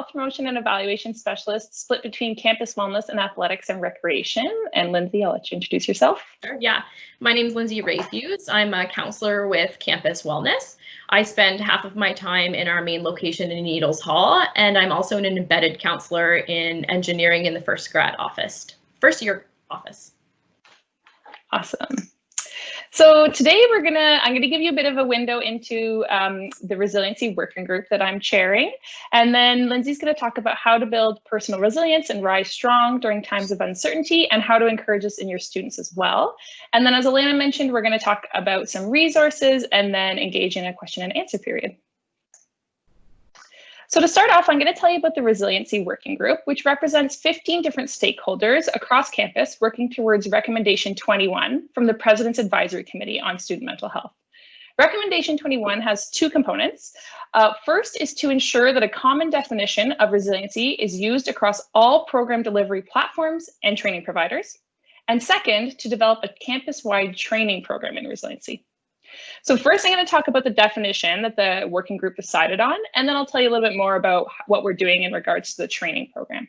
health promotion and evaluation specialist split between campus wellness and athletics and recreation. And Lindsay, I'll let you introduce yourself. Sure, yeah, my name is Lindsay Rayfuse. I'm a counselor with Campus Wellness. I spend half of my time in our main location in Needles Hall, and I'm also an embedded counselor in engineering in the first year office. Awesome. So today I'm gonna give you a bit of a window into the Resiliency Working Group that I'm chairing. And then Lindsay's gonna talk about how to build personal resilience and rise strong during times of uncertainty and how to encourage this in your students as well. And then as Elena mentioned, we're gonna talk about some resources and then engage in a question and answer period. So to start off, I'm going to tell you about the Resiliency Working Group, which represents 15 different stakeholders across campus working towards Recommendation 21 from the President's Advisory Committee on Student Mental Health. Recommendation 21 has two components. First is to ensure that a common definition of resiliency is used across all program delivery platforms and training providers. And second, to develop a campus-wide training program in resiliency. So first, I'm going to talk about the definition that the working group decided on, and then I'll tell you a little bit more about what we're doing in regards to the training program.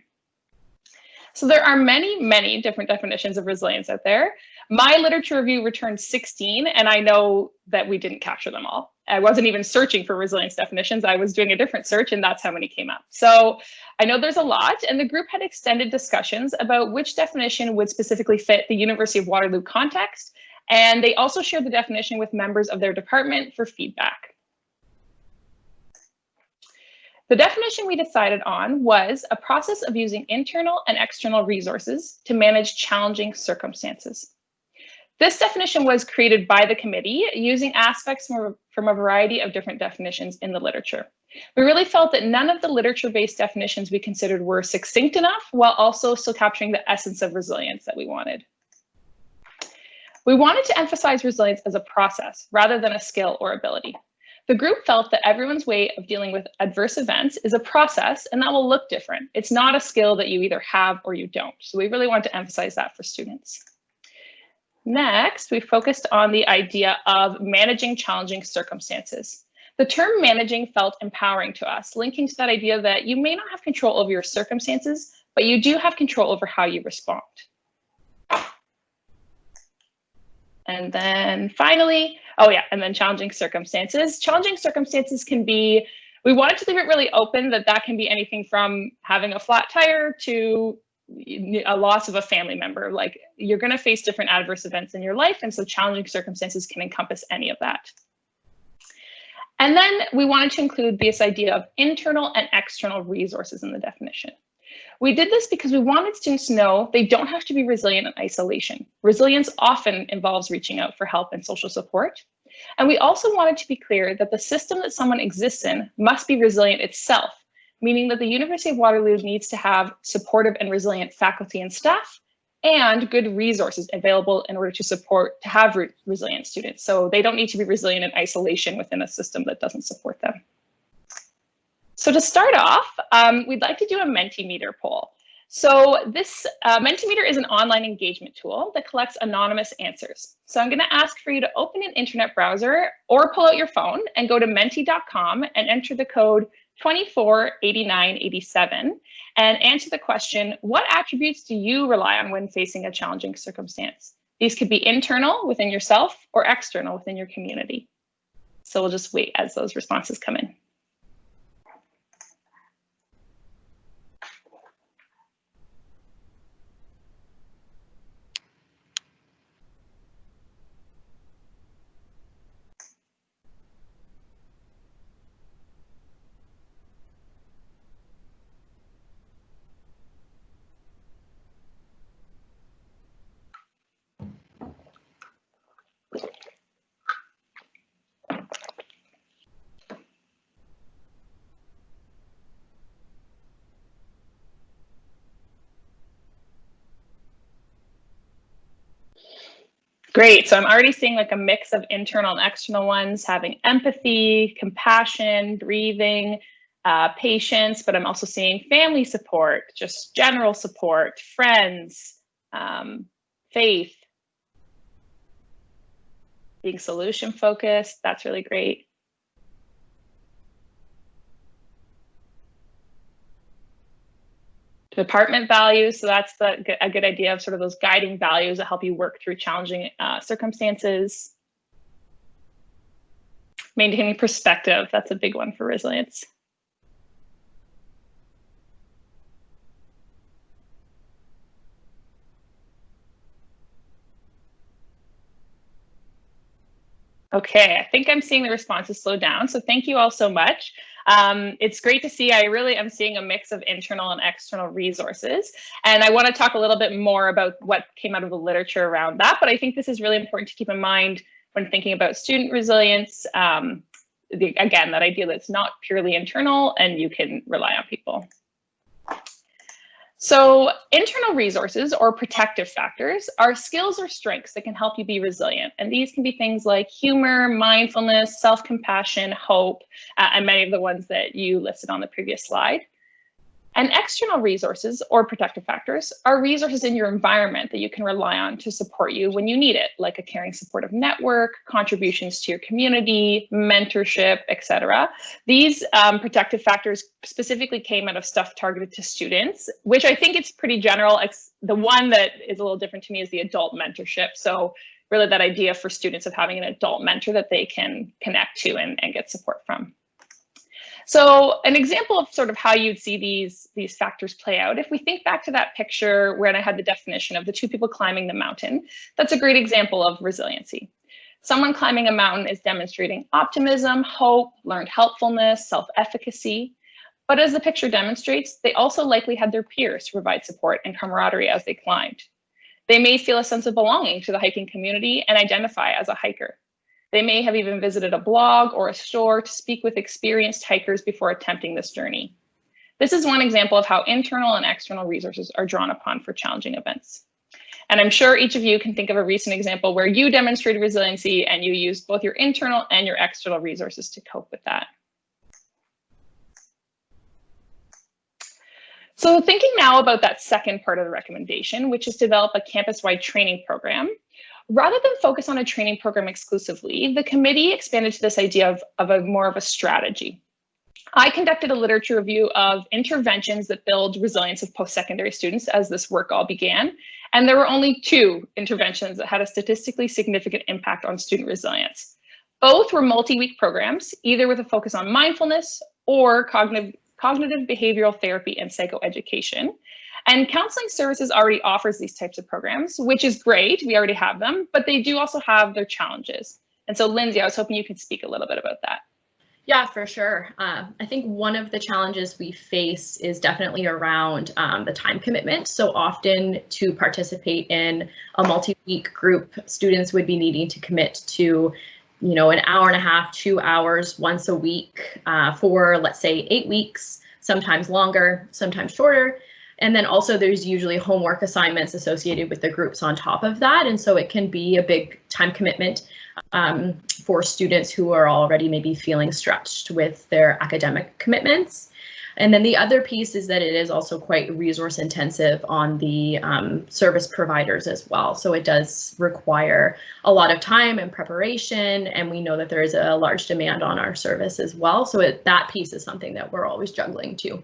So there are many different definitions of resilience out there. My literature review returned 16, and I know that we didn't capture them all. I wasn't even searching for resilience definitions. I was doing a different search, and that's how many came up. So I know there's a lot, and the group had extended discussions about which definition would specifically fit the University of Waterloo context. And they also shared the definition with members of their department for feedback. The definition we decided on was a process of using internal and external resources to manage challenging circumstances. This definition was created by the committee using aspects from a variety of different definitions in the literature. We really felt that none of the literature-based definitions we considered were succinct enough while also still capturing the essence of resilience that we wanted. We wanted to emphasize resilience as a process rather than a skill or ability. The group felt that everyone's way of dealing with adverse events is a process and that will look different. It's not a skill that you either have or you don't. So we really want to emphasize that for students. Next, we focused on the idea of managing challenging circumstances. The term managing felt empowering to us, linking to that idea that you may not have control over your circumstances, but you do have control over how you respond. And then finally, and then challenging circumstances. Challenging circumstances can be, we wanted to leave it really open that can be anything from having a flat tire to a loss of a family member. Like you're going to face different adverse events in your life. And so challenging circumstances can encompass any of that. And then we wanted to include this idea of internal and external resources in the definition. We did this because we wanted students to know they don't have to be resilient in isolation. Resilience often involves reaching out for help and social support. And we also wanted to be clear that the system that someone exists in must be resilient itself, meaning that the University of Waterloo needs to have supportive and resilient faculty and staff and good resources available in order to have resilient students. So they don't need to be resilient in isolation within a system that doesn't support them. So to start off, we'd like to do a Mentimeter poll. So this Mentimeter is an online engagement tool that collects anonymous answers. So I'm going to ask for you to open an internet browser or pull out your phone and go to mentee.com and enter the code 248987 and answer the question, what attributes do you rely on when facing a challenging circumstance? These could be internal within yourself or external within your community. So we'll just wait as those responses come in. Great, so I'm already seeing like a mix of internal and external ones, having empathy, compassion, breathing, patience, but I'm also seeing family support, just general support, friends, faith, being solution focused. That's really great. department values. So that's a good idea of sort of those guiding values that help you work through challenging circumstances. Maintaining perspective, that's a big one for resilience. Okay, I think I'm seeing the responses slow down. So thank you all so much. It's great to see. I really am seeing a mix of internal and external resources. And I want to talk a little bit more about what came out of the literature around that. But I think this is really important to keep in mind when thinking about student resilience. Again, that idea that it's not purely internal and you can rely on people. So internal resources or protective factors are skills or strengths that can help you be resilient. And these can be things like humor, mindfulness, self-compassion, hope, and many of the ones that you listed on the previous slide. And external resources or protective factors are resources in your environment that you can rely on to support you when you need it, like a caring, supportive network, contributions to your community, mentorship, etc. These protective factors specifically came out of stuff targeted to students, which I think it's pretty general. The one that is a little different to me is the adult mentorship. So really that idea for students of having an adult mentor that they can connect to and get support from. So an example of sort of how you'd see these factors play out, if we think back to that picture where I had the definition of the two people climbing the mountain, that's a great example of resiliency. Someone climbing a mountain is demonstrating optimism, hope, learned helpfulness, self-efficacy. But as the picture demonstrates, they also likely had their peers to provide support and camaraderie as they climbed. They may feel a sense of belonging to the hiking community and identify as a hiker. They may have even visited a blog or a store to speak with experienced hikers before attempting this journey. This is one example of how internal and external resources are drawn upon for challenging events. And I'm sure each of you can think of a recent example where you demonstrated resiliency and you used both your internal and your external resources to cope with that. So thinking now about that second part of the recommendation, which is develop a campus-wide training program. Rather than focus on a training program exclusively, the committee expanded to this idea of more of a strategy. I conducted a literature review of interventions that build resilience of post-secondary students as this work all began, and there were only 2 interventions that had a statistically significant impact on student resilience. Both were multi-week programs, either with a focus on mindfulness or cognitive behavioral therapy and psychoeducation. And counseling services already offers these types of programs, which is great. We already have them, but they do also have their challenges. And so, Lindsay, I was hoping you could speak a little bit about that. Yeah, for sure. I think one of the challenges we face is definitely around the time commitment. So often to participate in a multi-week group, students would be needing to commit to, an hour and a half, 2 hours once a week for, let's say, 8 weeks, sometimes longer, sometimes shorter. And then also there's usually homework assignments associated with the groups on top of that. And so it can be a big time commitment for students who are already maybe feeling stretched with their academic commitments. And then the other piece is that it is also quite resource intensive on the service providers as well. So it does require a lot of time and preparation, and we know that there is a large demand on our service as well. So that piece is something that we're always juggling too.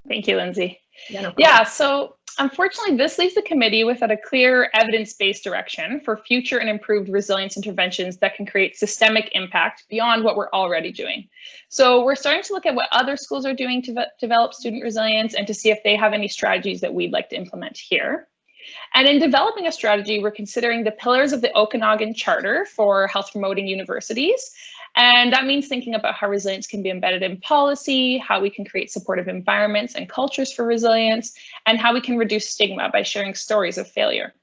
Thank you, Lindsay. Yeah, no problem. Yeah, so unfortunately, this leaves the committee without a clear evidence-based direction for future and improved resilience interventions that can create systemic impact beyond what we're already doing. So we're starting to look at what other schools are doing to develop student resilience and to see if they have any strategies that we'd like to implement here. And in developing a strategy, we're considering the pillars of the Okanagan Charter for health promoting universities. And that means thinking about how resilience can be embedded in policy, how we can create supportive environments and cultures for resilience, and how we can reduce stigma by sharing stories of failure.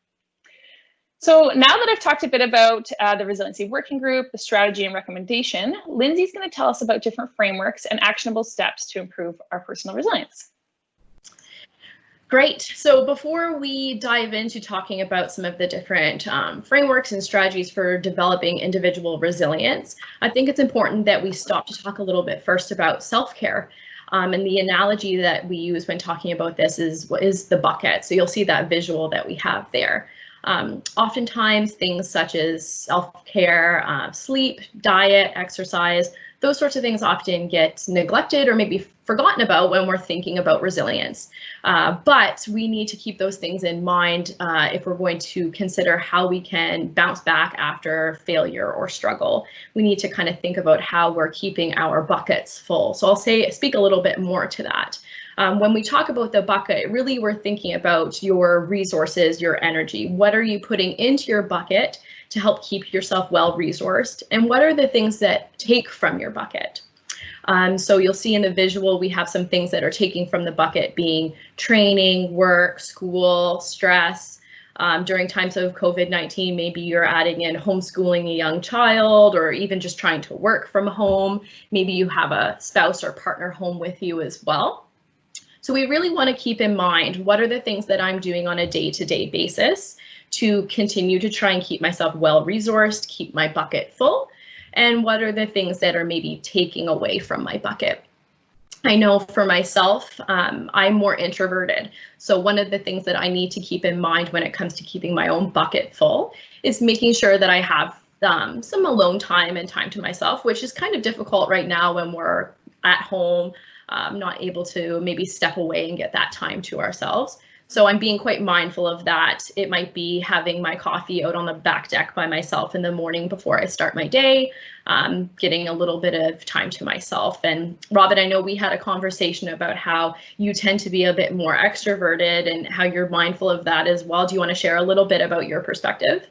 So now that I've talked a bit about the Resiliency Working Group, the strategy and recommendation, Lindsay's going to tell us about different frameworks and actionable steps to improve our personal resilience. Great. So before we dive into talking about some of the different frameworks and strategies for developing individual resilience, I think it's important that we stop to talk a little bit first about self-care. And the analogy that we use when talking about this is the bucket. So you'll see that visual that we have there. Oftentimes things such as self-care, sleep, diet, exercise, Those sorts of things often get neglected or maybe forgotten about when we're thinking about resilience. But we need to keep those things in mind if we're going to consider how we can bounce back after failure or struggle. We need to kind of think about how we're keeping our buckets full. So I'll speak a little bit more to that. When we talk about the bucket, really we're thinking about your resources, your energy. What are you putting into your bucket to help keep yourself well-resourced? And what are the things that take from your bucket? So you'll see in the visual, we have some things that are taking from the bucket being training, work, school, stress. During times of COVID-19, maybe you're adding in homeschooling a young child or even just trying to work from home. Maybe you have a spouse or partner home with you as well. So we really want to keep in mind, what are the things that I'm doing on a day-to-day basis to continue to try and keep myself well-resourced, keep my bucket full, and what are the things that are maybe taking away from my bucket. I know for myself, I'm more introverted. So one of the things that I need to keep in mind when it comes to keeping my own bucket full is making sure that I have some alone time and time to myself, which is kind of difficult right now when we're at home, not able to maybe step away and get that time to ourselves. So I'm being quite mindful of that. It might be having my coffee out on the back deck by myself in the morning before I start my day, getting a little bit of time to myself. And Robbyn, I know we had a conversation about how you tend to be a bit more extroverted and how you're mindful of that as well. Do you want to share a little bit about your perspective?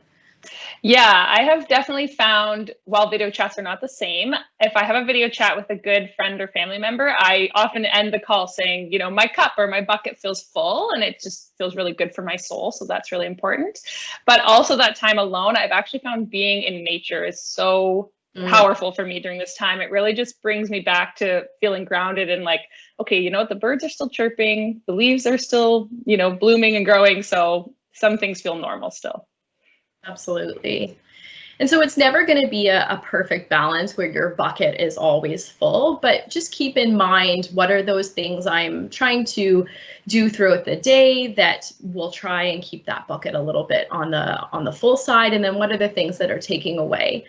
Yeah, I have definitely found, while video chats are not the same, if I have a video chat with a good friend or family member, I often end the call saying, you know, my cup or my bucket feels full, and it just feels really good for my soul. So that's really important. But also that time alone, I've actually found being in nature is so powerful for me during this time. It really just brings me back to feeling grounded and like, okay, you know what, the birds are still chirping, the leaves are still, you know, blooming and growing. So some things feel normal still. Absolutely. And so it's never going to be a perfect balance where your bucket is always full, but just keep in mind, what are those things I'm trying to do throughout the day that will try and keep that bucket a little bit on the full side, and then what are the things that are taking away?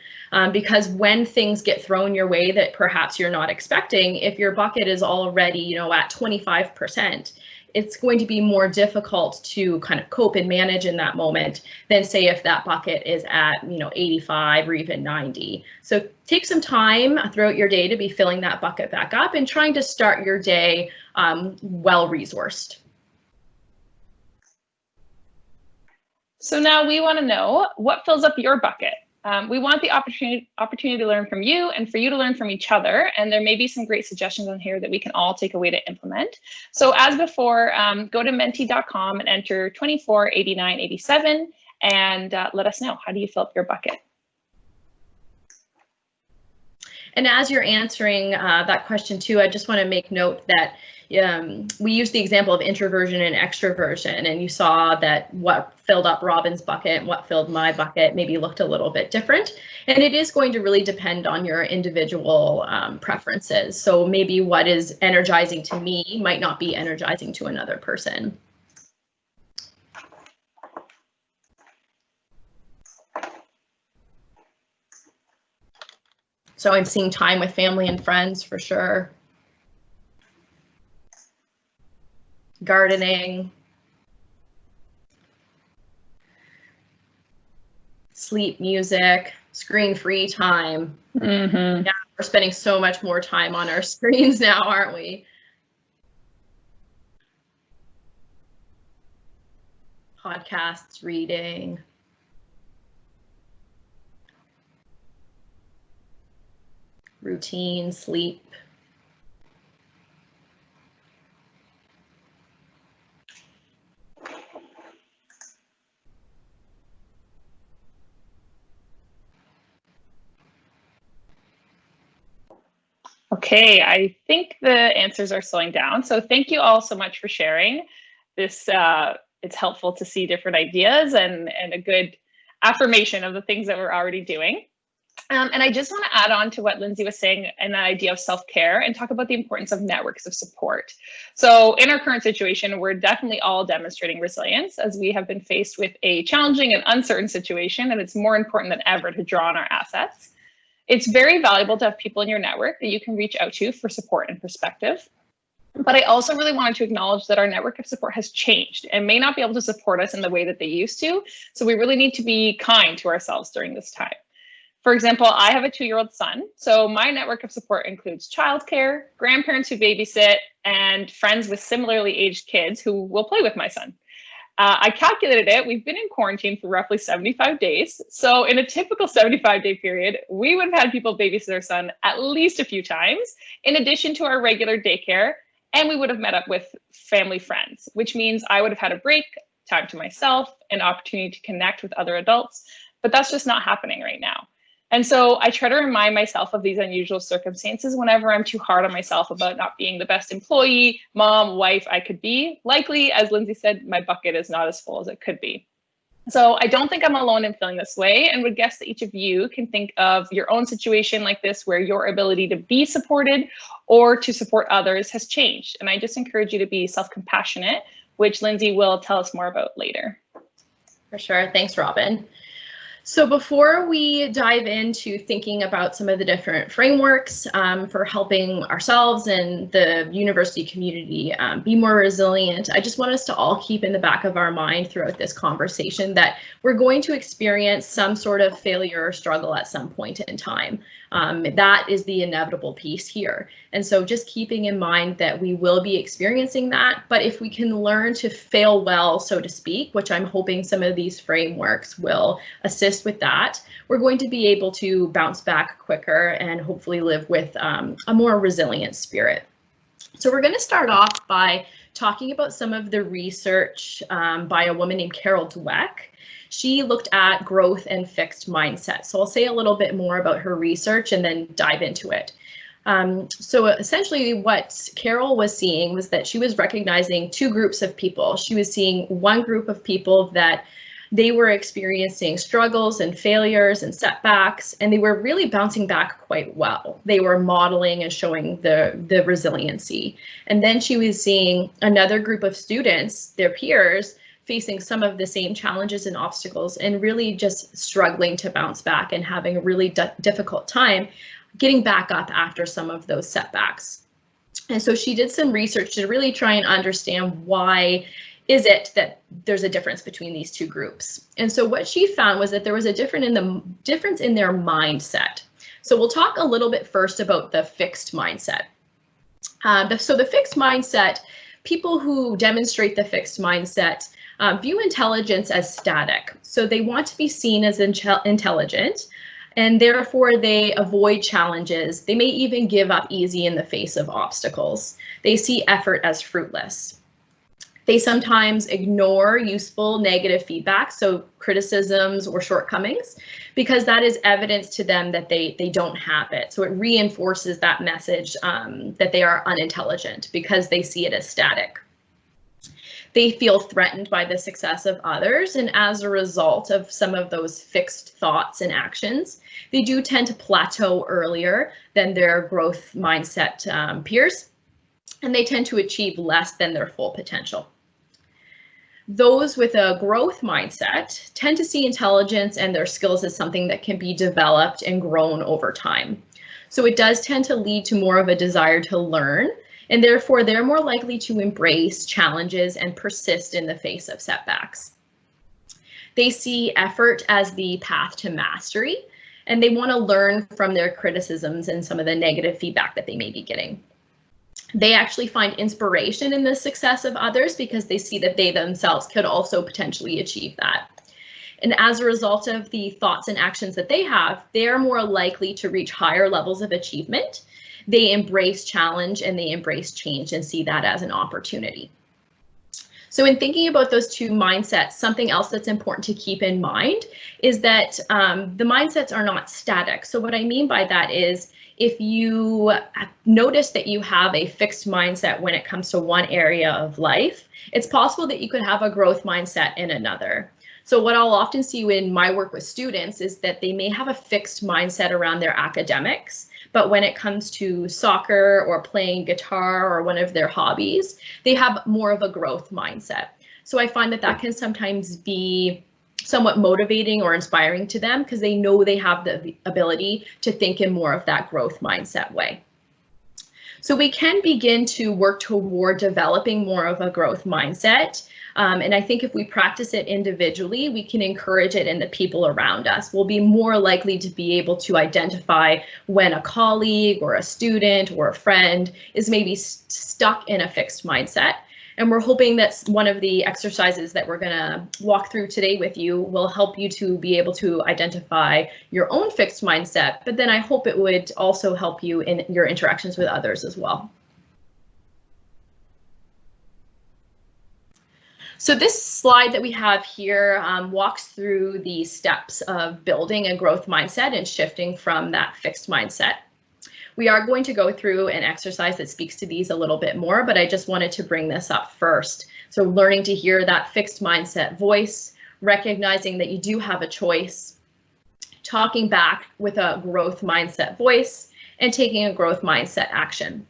Because when things get thrown your way that perhaps you're not expecting, if your bucket is already, you know, at 25%, it's going to be more difficult to kind of cope and manage in that moment than say if that bucket is at, you know, 85 or even 90. So take some time throughout your day to be filling that bucket back up and trying to start your day well-resourced. So now we want to know what fills up your bucket. We want the opportunity to learn from you and for you to learn from each other. And there may be some great suggestions on here that we can all take away to implement. So as before, go to mentee.com and enter 248987 and let us know, how do you fill up your bucket? And as you're answering that question too, I just want to make note that we used the example of introversion and extroversion, and you saw that what filled up Robbyn's bucket and what filled my bucket maybe looked a little bit different. And it is going to really depend on your individual preferences. So maybe what is energizing to me might not be energizing to another person. So I'm seeing time with family and friends for sure. Gardening, sleep, music, screen-free time. Yeah, we're spending so much more time on our screens now, aren't we? Podcasts, reading. Routine, sleep. Okay, I think the answers are slowing down. So thank you all so much for sharing this. It's helpful to see different ideas and a good affirmation of the things that we're already doing. And I just want to add on to what Lindsay was saying and that idea of self-care and talk about the importance of networks of support. So in our current situation, we're definitely all demonstrating resilience as we have been faced with a challenging and uncertain situation, and it's more important than ever to draw on our assets. It's very valuable to have people in your network that you can reach out to for support and perspective. But I also really wanted to acknowledge that our network of support has changed and may not be able to support us in the way that they used to. So we really need to be kind to ourselves during this time. For example, I have a 2-year-old son, so my network of support includes childcare, grandparents who babysit, and friends with similarly aged kids who will play with my son. I calculated it. We've been in quarantine for roughly 75 days. So in a typical 75-day period, we would have had people babysit our son at least a few times, in addition to our regular daycare, and we would have met up with family friends, which means I would have had a break, time to myself, an opportunity to connect with other adults, but that's just not happening right now. And so I try to remind myself of these unusual circumstances whenever I'm too hard on myself about not being the best employee, mom, wife I could be. Likely, as Lindsay said, my bucket is not as full as it could be. So I don't think I'm alone in feeling this way, and would guess that each of you can think of your own situation like this where your ability to be supported or to support others has changed. And I just encourage you to be self-compassionate, which Lindsay will tell us more about later. For sure. Thanks, Robbyn. So before we dive into thinking about some of the different frameworks for helping ourselves and the university community be more resilient, I just want us to all keep in the back of our mind throughout this conversation that we're going to experience some sort of failure or struggle at some point in time. That is the inevitable piece here. And so just keeping in mind that we will be experiencing that, but if we can learn to fail well, so to speak, which I'm hoping some of these frameworks will assist with that, we're going to be able to bounce back quicker and hopefully live with a more resilient spirit. So we're going to start off by talking about some of the research by a woman named Carol Dweck. She looked at growth and fixed mindset. So I'll say a little bit more about her research and then dive into it. So essentially what Carol was seeing was that she was recognizing two groups of people. She was seeing one group of people that they were experiencing struggles and failures and setbacks, and they were really bouncing back quite well. They were modeling and showing the resiliency. And then she was seeing another group of students, their peers, facing some of the same challenges and obstacles and really just struggling to bounce back and having a really difficult time getting back up after some of those setbacks. And so she did some research to really try and understand why is it that there's a difference between these two groups. And so what she found was that there was a difference in their mindset. So we'll talk a little bit first about the fixed mindset. So the fixed mindset, people who demonstrate the fixed mindset view intelligence as static. So they want to be seen as intelligent, and therefore they avoid challenges. They may even give up easy in the face of obstacles. They see effort as fruitless. They sometimes ignore useful negative feedback, so criticisms or shortcomings, because that is evidence to them that they don't have it. So it reinforces that message that they are unintelligent because they see it as static. They feel threatened by the success of others, and as a result of some of those fixed thoughts and actions, they do tend to plateau earlier than their growth mindset peers, and they tend to achieve less than their full potential. Those with a growth mindset tend to see intelligence and their skills as something that can be developed and grown over time. So it does tend to lead to more of a desire to learn, and therefore they're more likely to embrace challenges and persist in the face of setbacks. They see effort as the path to mastery, and they want to learn from their criticisms and some of the negative feedback that they may be getting. They actually find inspiration in the success of others because they see that they themselves could also potentially achieve that. And as a result of the thoughts and actions that they have, they are more likely to reach higher levels of achievement. They embrace challenge and they embrace change and see that as an opportunity. So in thinking about those two mindsets, something else that's important to keep in mind is that the mindsets are not static. So what I mean by that is if you notice that you have a fixed mindset when it comes to one area of life, it's possible that you could have a growth mindset in another. So what I'll often see in my work with students is that they may have a fixed mindset around their academics, but when it comes to soccer or playing guitar or one of their hobbies, they have more of a growth mindset. So I find that that can sometimes be somewhat motivating or inspiring to them because they know they have the ability to think in more of that growth mindset way. So we can begin to work toward developing more of a growth mindset. And I think if we practice it individually, we can encourage it in the people around us. We'll be more likely to be able to identify when a colleague or a student or a friend is maybe stuck in a fixed mindset. And we're hoping that one of the exercises that we're going to walk through today with you will help you to be able to identify your own fixed mindset, but then I hope it would also help you in your interactions with others as well. So this slide that we have here walks through the steps of building a growth mindset and shifting from that fixed mindset. We are going to go through an exercise that speaks to these a little bit more, but I just wanted to bring this up first. So learning to hear that fixed mindset voice, recognizing that you do have a choice, talking back with a growth mindset voice, and taking a growth mindset action.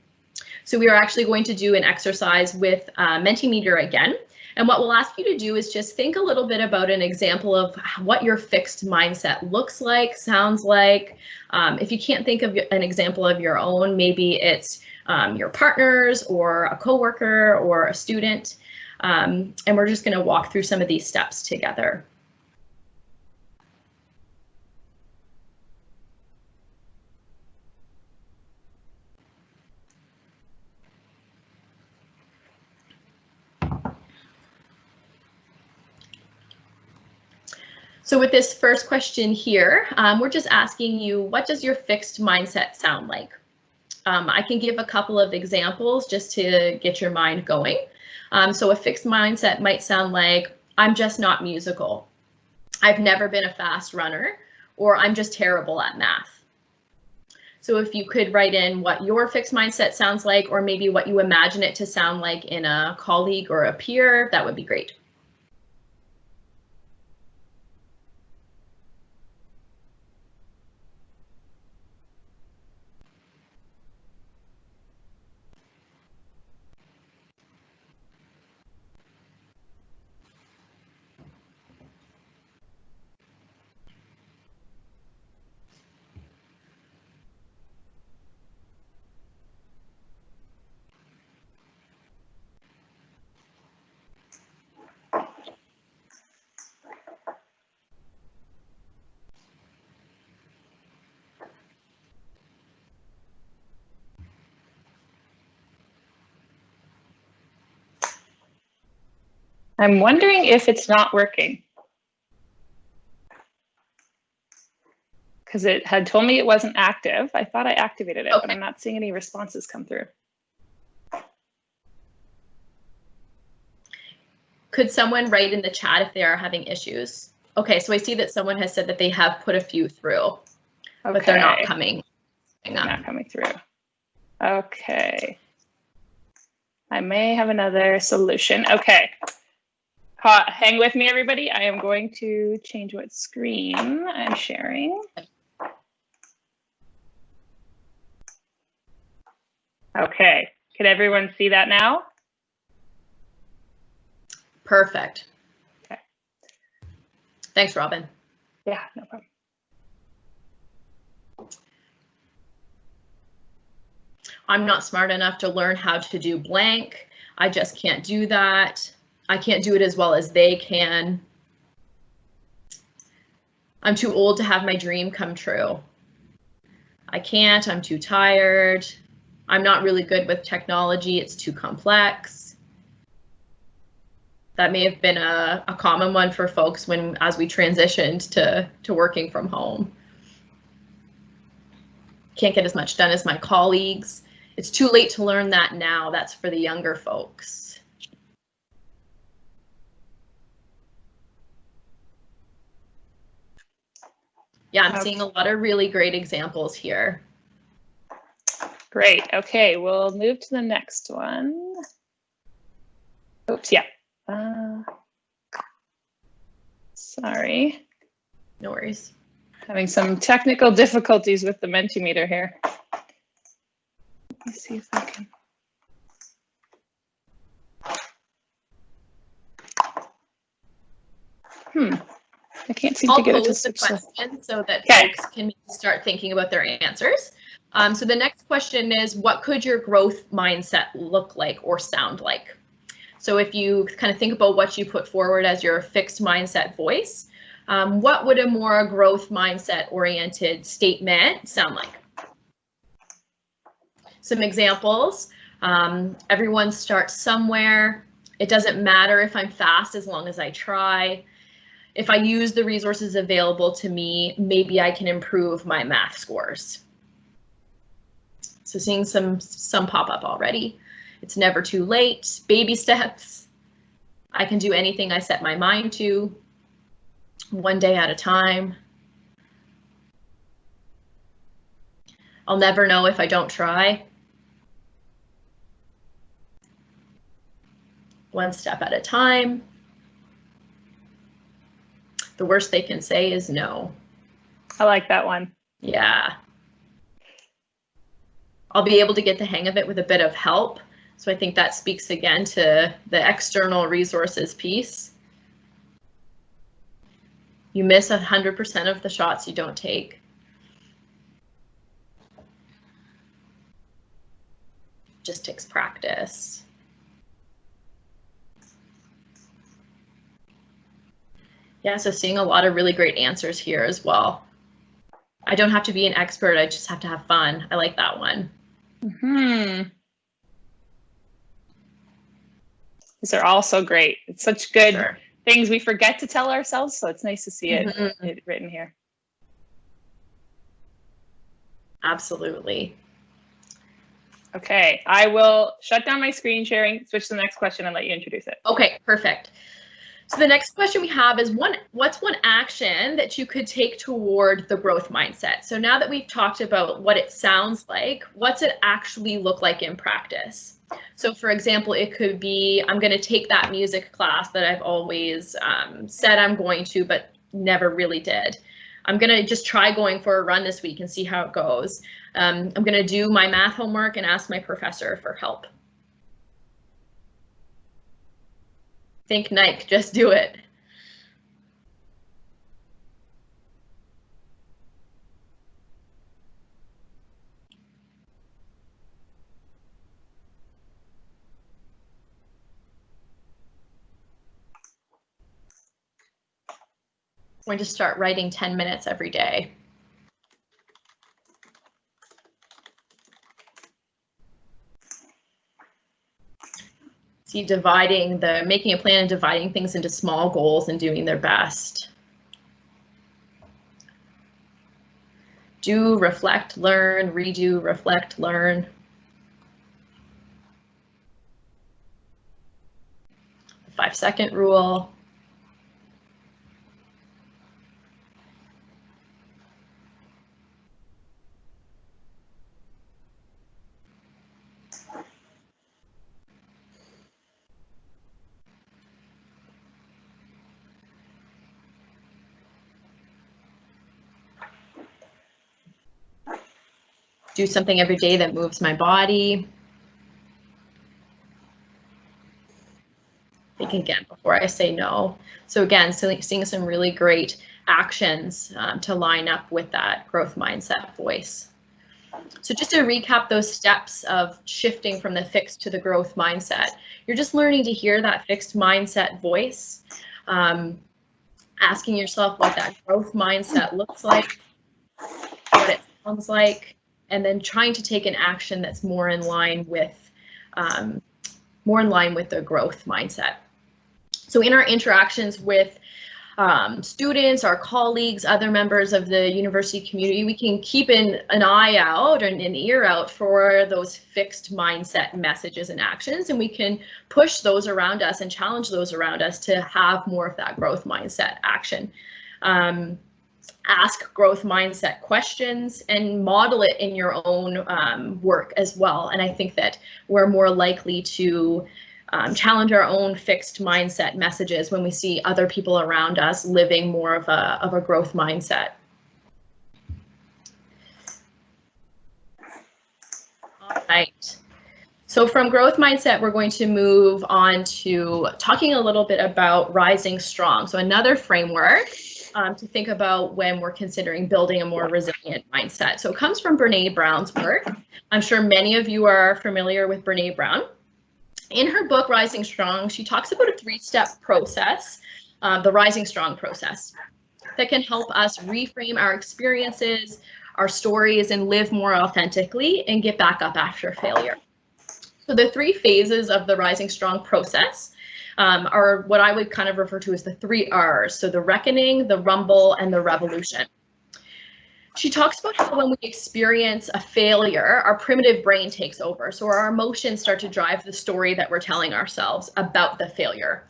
So we are actually going to do an exercise with Mentimeter again. And what we'll ask you to do is just think a little bit about an example of what your fixed mindset looks like, sounds like. If you can't think of an example of your own, maybe it's your partner's or a coworker or a student. And we're just going to walk through some of these steps together. So with this first question here, we're just asking you, what does your fixed mindset sound like? I can give a couple of examples just to get your mind going. So a fixed mindset might sound like, I'm just not musical. I've never been a fast runner, or I'm just terrible at math. So if you could write in what your fixed mindset sounds like, or maybe what you imagine it to sound like in a colleague or a peer, that would be great. I'm wondering if it's not working. Because it had told me it wasn't active. I thought I activated it, but I'm not seeing any responses come through. Could someone write in the chat if they are having issues? Okay, so I see that someone has said that they have put a few through, but they're not coming. They're not coming through. Okay. I may have another solution. Okay. Hang with me, everybody. I am going to change what screen I'm sharing. Okay. Can everyone see that now? Perfect. Okay. Thanks, Robbyn. Yeah, no problem. I'm not smart enough to learn how to do blank. I just can't do that. I can't do it as well as they can. I'm too old to have my dream come true. I can't, I'm too tired. I'm not really good with technology, it's too complex. That may have been a common one for folks as we transitioned to working from home. Can't get as much done as my colleagues. It's too late to learn that now. That's for the younger folks. Yeah, I'm seeing a lot of really great examples here. Great. Okay, we'll move to the next one. Oops, yeah. Sorry. No worries. Having some technical difficulties with the Mentimeter here. Let me see if I can. can't seem I'll to get it to pose the switch. question so that folks can start thinking about their answers. So the next question is, what could your growth mindset look like or sound like? So if you kind of think about what you put forward as your fixed mindset voice, what would a more growth mindset oriented statement sound like? Some examples. Everyone starts somewhere. It doesn't matter if I'm fast as long as I try. If I use the resources available to me, maybe I can improve my math scores. So seeing some pop up already. It's never too late. Baby steps. I can do anything I set my mind to. One day at a time. I'll never know if I don't try. One step at a time. The worst they can say is no. I like that one. Yeah. I'll be able to get the hang of it with a bit of help. So I think that speaks again to the external resources piece. You miss 100% of the shots you don't take. Just takes practice. Yeah, so seeing a lot of really great answers here as well. I don't have to be an expert, I just have to have fun. I like that one. These are all so great. It's such good things we forget to tell ourselves, so it's nice to see it written here. Absolutely. Okay, I will shut down my screen sharing, switch to the next question, and let you introduce it. Okay, perfect. So the next question we have is what's one action that you could take toward the growth mindset? So now that we've talked about what it sounds like, what's it actually look like in practice? So for example, it could be, I'm going to take that music class that I've always said I'm going to, but never really did. I'm going to just try going for a run this week and see how it goes. I'm going to do my math homework and ask my professor for help. Think Nike, just do it. We're going to start writing 10 minutes every day. See, making a plan and dividing things into small goals and doing their best. Do, reflect, learn, redo, reflect, learn. The 5-second rule. Do something every day that moves my body. Think again before I say no. So again, seeing some really great actions to line up with that growth mindset voice. So just to recap those steps of shifting from the fixed to the growth mindset, you're just learning to hear that fixed mindset voice, asking yourself what that growth mindset looks like, what it sounds like, and then trying to take an action that's more in line with the growth mindset. So in our interactions with students, our colleagues, other members of the university community, we can keep an eye out and an ear out for those fixed mindset messages and actions, and we can push those around us and challenge those around us to have more of that growth mindset action. Ask growth mindset questions and model it in your own work as well. And I think that we're more likely to challenge our own fixed mindset messages when we see other people around us living more of a growth mindset. All right. So from growth mindset, we're going to move on to talking a little bit about rising strong. So another framework to think about when we're considering building a more resilient mindset. So it comes from Brené Brown's work. I'm sure many of you are familiar with Brené Brown. In her book, Rising Strong, she talks about a 3-step process, the Rising Strong process, that can help us reframe our experiences, our stories, and live more authentically and get back up after failure. So the 3 phases of the Rising Strong process are what I would kind of refer to as the 3 R's. So the reckoning, the rumble, and the revolution. She talks about how when we experience a failure, our primitive brain takes over. So our emotions start to drive the story that we're telling ourselves about the failure.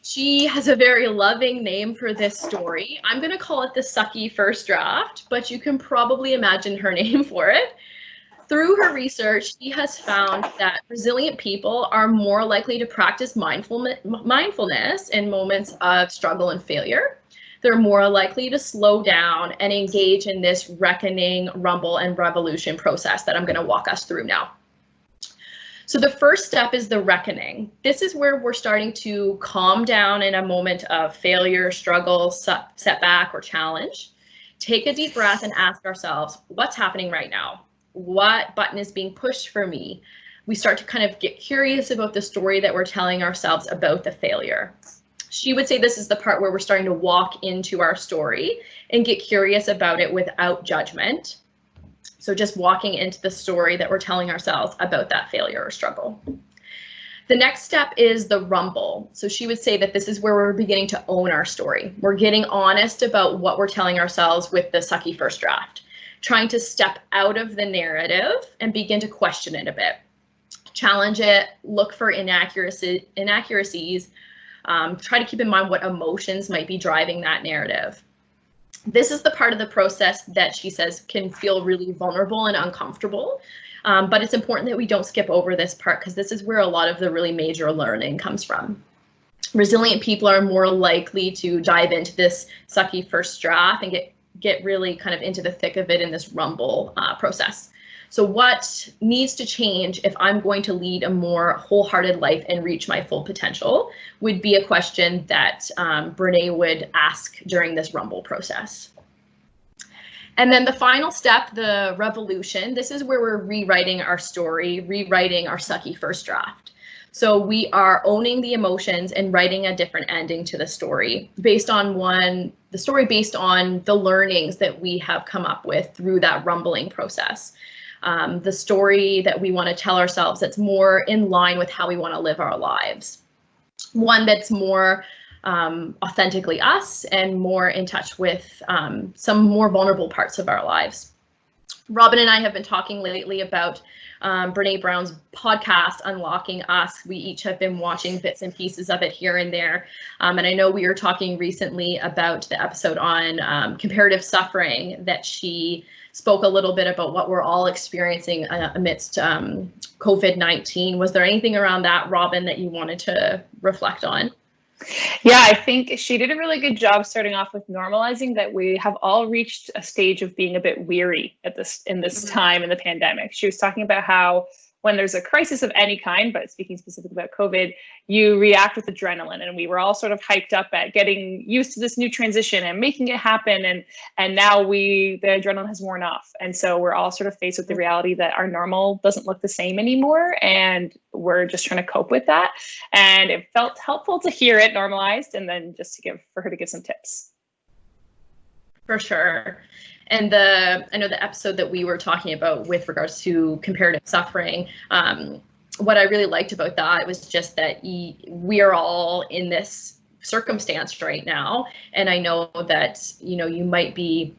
She has a very loving name for this story. I'm going to call it the sucky first draft, but you can probably imagine her name for it. Through her research, she has found that resilient people are more likely to practice mindfulness in moments of struggle and failure. They're more likely to slow down and engage in this reckoning, rumble, and revolution process that I'm going to walk us through now. So the first step is the reckoning. This is where we're starting to calm down in a moment of failure, struggle, setback, or challenge. Take a deep breath and ask ourselves, what's happening right now? What button is being pushed for me? We start to kind of get curious about the story that we're telling ourselves about the failure. She would say this is the part where we're starting to walk into our story and get curious about it without judgment. So just walking into the story that we're telling ourselves about that failure or struggle. The next step is the rumble. So she would say that this is where we're beginning to own our story. We're getting honest about what we're telling ourselves with the sucky first draft, trying to step out of the narrative and begin to question it a bit. Challenge it, look for inaccuracies, try to keep in mind what emotions might be driving that narrative. This is the part of the process that she says can feel really vulnerable and uncomfortable, but it's important that we don't skip over this part because this is where a lot of the really major learning comes from. Resilient people are more likely to dive into this sucky first draft and get really kind of into the thick of it in this rumble process. So what needs to change if I'm going to lead a more wholehearted life and reach my full potential would be a question that Brené would ask during this rumble process. And then the final step, the revolution, this is where we're rewriting our story, rewriting our sucky first draft. So we are owning the emotions and writing a different ending to the story based on the learnings that we have come up with through that rumbling process. The story that we want to tell ourselves that's more in line with how we want to live our lives. One that's more authentically us and more in touch with some more vulnerable parts of our lives. Robbyn and I have been talking lately about Brené Brown's podcast, Unlocking Us. We each have been watching bits and pieces of it here and there. And I know we were talking recently about the episode on comparative suffering that she spoke a little bit about what we're all experiencing amidst COVID-19. Was there anything around that, Robbyn, that you wanted to reflect on? Yeah, I think she did a really good job starting off with normalizing that we have all reached a stage of being a bit weary in this time in the pandemic. She was talking about how when there's a crisis of any kind, but speaking specifically about COVID, you react with adrenaline, and we were all sort of hyped up at getting used to this new transition and making it happen, and now the adrenaline has worn off, and so we're all sort of faced with the reality that our normal doesn't look the same anymore, and we're just trying to cope with that. And it felt helpful to hear it normalized, and then just for her to give some tips. For sure. And I know the episode that we were talking about with regards to comparative suffering, what I really liked about that was just that we are all in this circumstance right now. And I know that, you might be,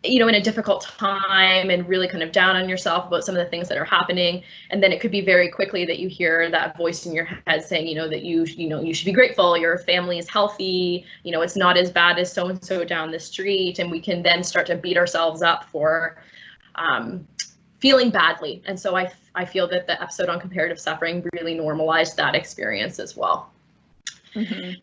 in a difficult time and really kind of down on yourself about some of the things that are happening. And then it could be very quickly that you hear that voice in your head saying, that you should be grateful, your family is healthy, it's not as bad as so-and-so down the street. And we can then start to beat ourselves up for feeling badly. And so I feel that the episode on comparative suffering really normalized that experience as well. Mm-hmm.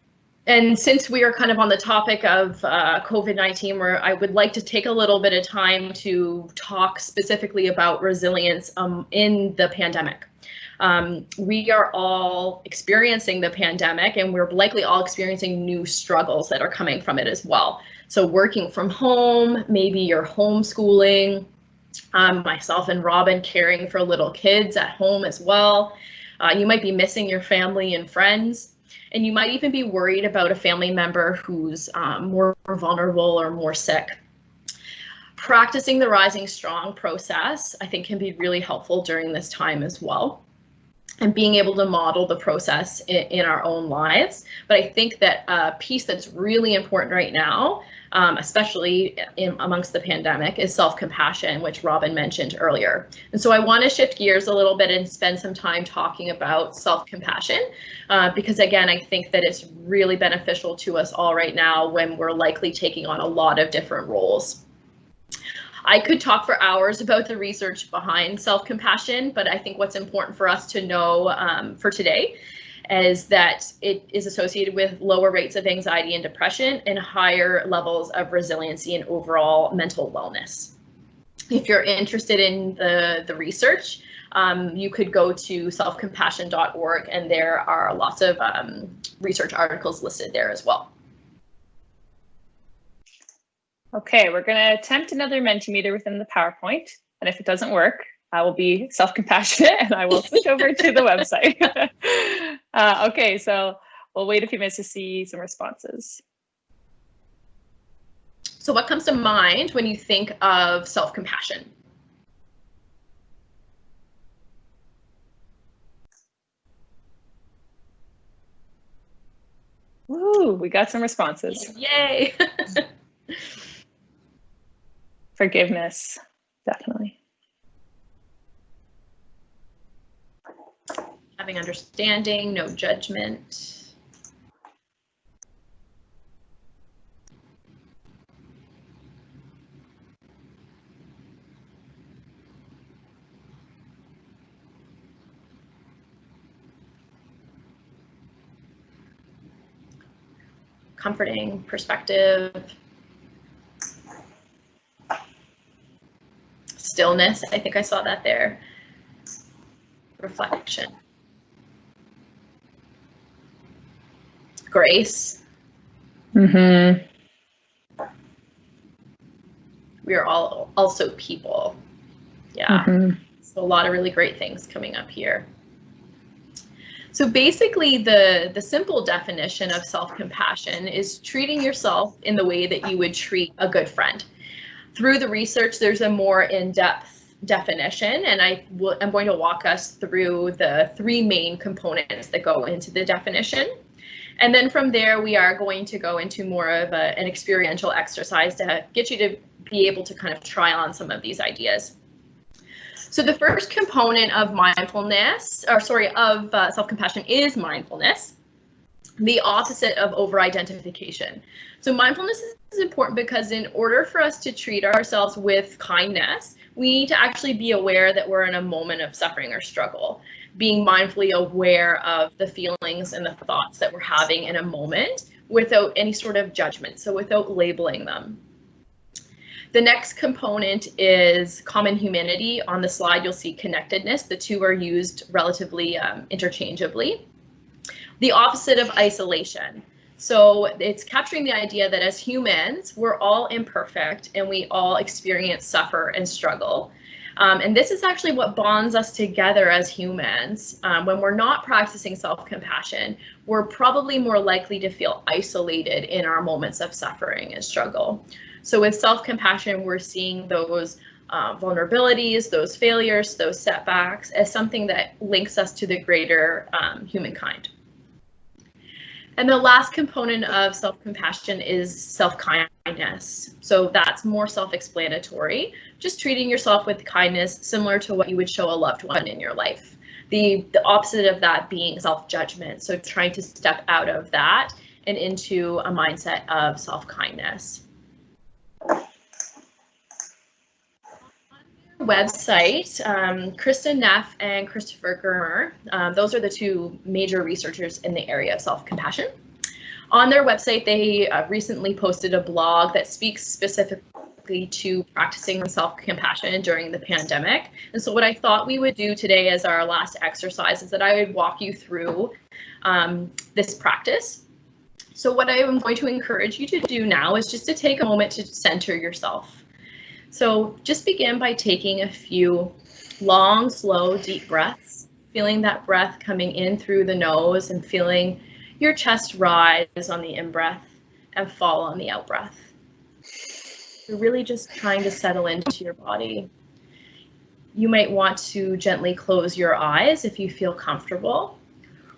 And since we are kind of on the topic of COVID-19, where I would like to take a little bit of time to talk specifically about resilience in the pandemic. We are all experiencing the pandemic, and we're likely all experiencing new struggles that are coming from it as well. So working from home, maybe you're homeschooling, myself and Robbyn caring for little kids at home as well. You might be missing your family and friends, and you might even be worried about a family member who's more vulnerable or more sick. Practicing the Rising Strong process, I think, can be really helpful during this time as well, and being able to model the process in our own lives. But I think that a piece that's really important right now, especially amongst the pandemic, is self-compassion, which Robbyn mentioned earlier. And so I want to shift gears a little bit and spend some time talking about self-compassion, because again, I think that it's really beneficial to us all right now when we're likely taking on a lot of different roles. I could talk for hours about the research behind self-compassion, but I think what's important for us to know for today is that it is associated with lower rates of anxiety and depression and higher levels of resiliency and overall mental wellness. If you're interested in the research, you could go to selfcompassion.org, and there are lots of research articles listed there as well. Okay, we're going to attempt another Mentimeter within the PowerPoint, and if it doesn't work, I will be self-compassionate and I will switch over to the website. Okay, so we'll wait a few minutes to see some responses. So what comes to mind when you think of self-compassion? Woo, we got some responses. Yay! Forgiveness, definitely. Having understanding, no judgment. Comforting perspective. Stillness, I think I saw that there. Reflection. Grace. Mm-hmm. We are all also people. Yeah. Mm-hmm. So a lot of really great things coming up here. So basically the simple definition of self-compassion is treating yourself in the way that you would treat a good friend. Through the research, there's a more in-depth definition, and I'm going to walk us through the three main components that go into the definition. And then from there, we are going to go into more of an experiential exercise to get you to be able to kind of try on some of these ideas. So the first component of self-compassion is mindfulness, the opposite of over-identification. So mindfulness is important because in order for us to treat ourselves with kindness, we need to actually be aware that we're in a moment of suffering or struggle, being mindfully aware of the feelings and the thoughts that we're having in a moment without any sort of judgment, so without labeling them. The next component is common humanity. On the slide, you'll see connectedness. The two are used relatively interchangeably. The opposite of isolation. So it's capturing the idea that as humans, we're all imperfect and we all experience suffer and struggle. And this is actually what bonds us together as humans. When we're not practicing self-compassion, we're probably more likely to feel isolated in our moments of suffering and struggle. So with self-compassion, we're seeing those vulnerabilities, those failures, those setbacks as something that links us to the greater humankind. And the last component of self-compassion is self-kindness. So that's more self-explanatory, just treating yourself with kindness, similar to what you would show a loved one in your life. The opposite of that being self-judgment. So trying to step out of that and into a mindset of self-kindness. Website, Krista Neff and Christopher Germer, those are the two major researchers in the area of self-compassion. On their website, they recently posted a blog that speaks specifically to practicing self-compassion during the pandemic. And so what I thought we would do today as our last exercise is that I would walk you through this practice. So what I am going to encourage you to do now is just to take a moment to center yourself. So just begin by taking a few long, slow, deep breaths, feeling that breath coming in through the nose and feeling your chest rise on the in-breath and fall on the out-breath. You're really just trying to settle into your body. You might want to gently close your eyes if you feel comfortable,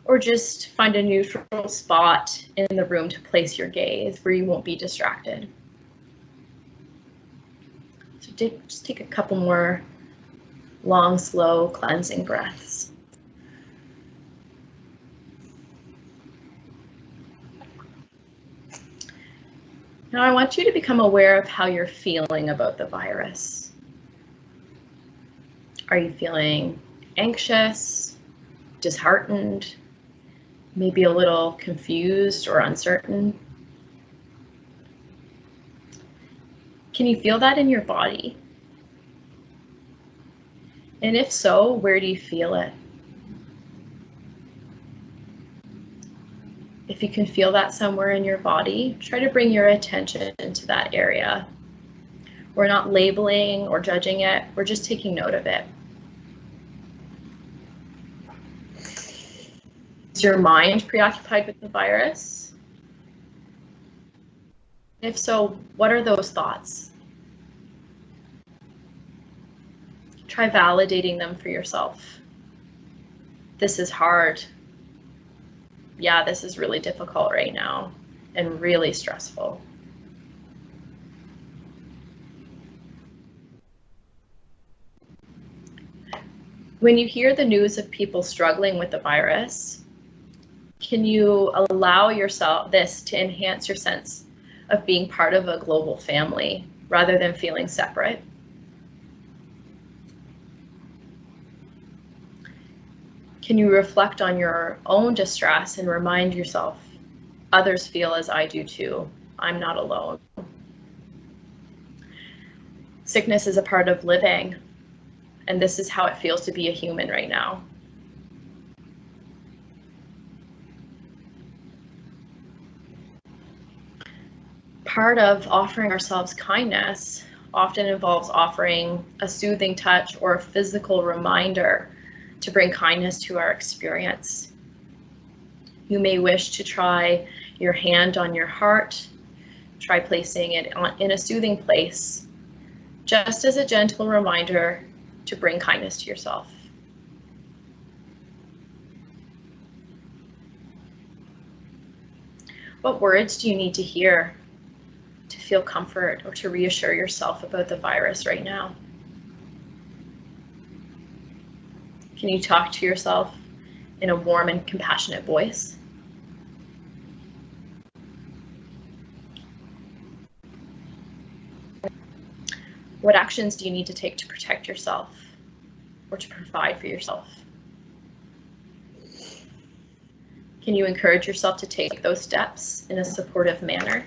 or just find a neutral spot in the room to place your gaze where you won't be distracted. So just take a couple more long, slow, cleansing breaths. Now I want you to become aware of how you're feeling about the virus. Are you feeling anxious, disheartened, maybe a little confused or uncertain? Can you feel that in your body? And if so, where do you feel it? If you can feel that somewhere in your body, try to bring your attention into that area. We're not labeling or judging it, we're just taking note of it. Is your mind preoccupied with the virus? If so, what are those thoughts? Try validating them for yourself. This is hard. Yeah, this is really difficult right now and really stressful. When you hear the news of people struggling with the virus, can you allow yourself this to enhance your sense of being part of a global family rather than feeling separate? Can you reflect on your own distress and remind yourself, others feel as I do too, I'm not alone. Sickness is a part of living, and this is how it feels to be a human right now. Part of offering ourselves kindness often involves offering a soothing touch or a physical reminder to bring kindness to our experience. You may wish to try your hand on your heart, try placing it in a soothing place, just as a gentle reminder to bring kindness to yourself. What words do you need to hear to feel comfort or to reassure yourself about the virus right now? Can you talk to yourself in a warm and compassionate voice? What actions do you need to take to protect yourself or to provide for yourself? Can you encourage yourself to take those steps in a supportive manner?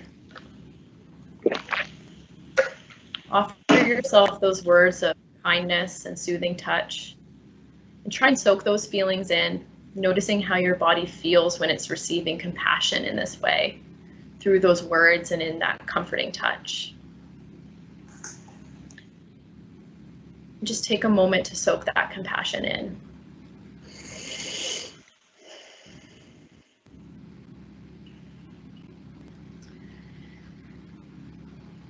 Offer yourself those words of kindness and soothing touch. And try and soak those feelings in, noticing how your body feels when it's receiving compassion in this way, through those words and in that comforting touch. Just take a moment to soak that compassion in.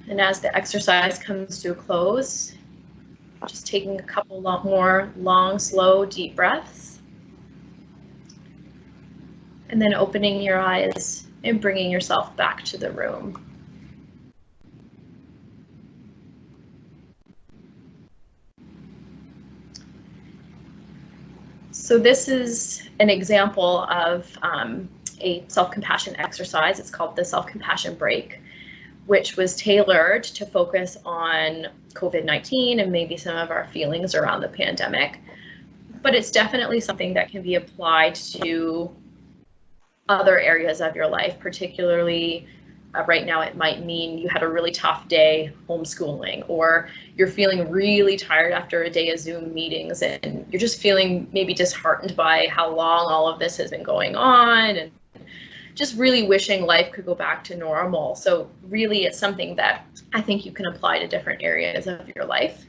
And as the exercise comes to a close, just taking a couple more long, slow, deep breaths. And then opening your eyes and bringing yourself back to the room. So this is an example of a self-compassion exercise. It's called the self-compassion break, which was tailored to focus on COVID-19 and maybe some of our feelings around the pandemic. But it's definitely something that can be applied to other areas of your life, particularly right now it might mean you had a really tough day homeschooling, or you're feeling really tired after a day of Zoom meetings and you're just feeling maybe disheartened by how long all of this has been going on, and just really wishing life could go back to normal. So really it's something that I think you can apply to different areas of your life.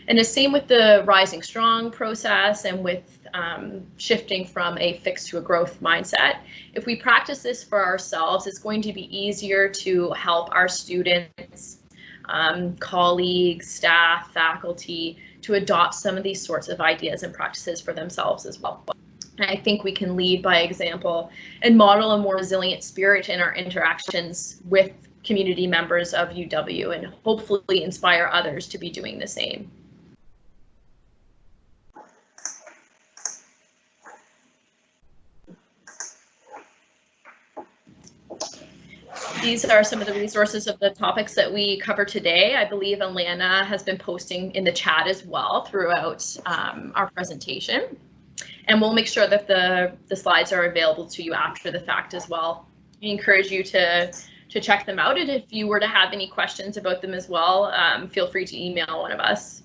And the same with the Rising Strong process and with shifting from a fixed to a growth mindset. If we practice this for ourselves, it's going to be easier to help our students, colleagues, staff, faculty to adopt some of these sorts of ideas and practices for themselves as well. I think we can lead by example and model a more resilient spirit in our interactions with community members of UW and hopefully inspire others to be doing the same. These are some of the resources of the topics that we cover today. I believe Alana has been posting in the chat as well throughout our presentation. And we'll make sure that the slides are available to you after the fact as well. I encourage you to check them out. And if you were to have any questions about them as well, feel free to email one of us.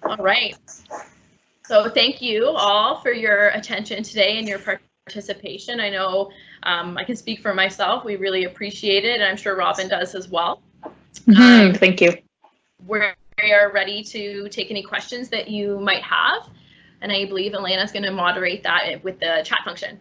All right. So thank you all for your attention today and your participation. I know I can speak for myself. We really appreciate it, and I'm sure Robbyn does as well. Thank you. We are ready to take any questions that you might have, and I believe Alana's going to moderate that with the chat function.